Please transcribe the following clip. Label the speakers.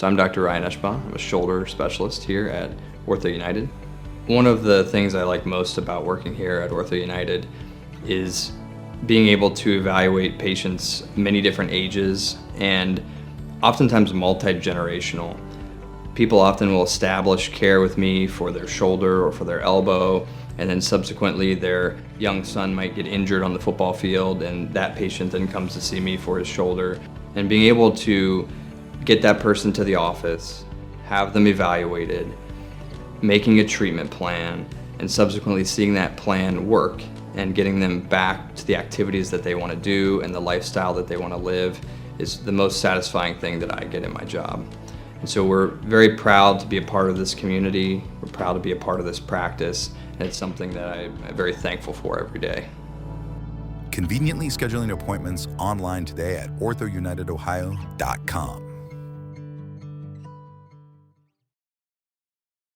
Speaker 1: So I'm Dr. Ryan Eschbaugh. I'm a shoulder specialist here at OrthoUnited. One of the things I like most about working here at OrthoUnited is being able to evaluate patients many different ages and oftentimes multi-generational. People often will establish care with me for their shoulder or for their elbow, and then subsequently their young son might get injured on the football field, and that patient then comes to see me for his shoulder. And being able to get that person to the office, have them evaluated, making a treatment plan, and subsequently seeing that plan work and getting them back to the activities that they want to do and the lifestyle that they want to live is the most satisfying thing that I get in my job. And so we're very proud to be a part of this community. We're proud to be a part of this practice, and it's something that I'm very thankful for every day.
Speaker 2: Conveniently scheduling appointments online today at orthounitedohio.com.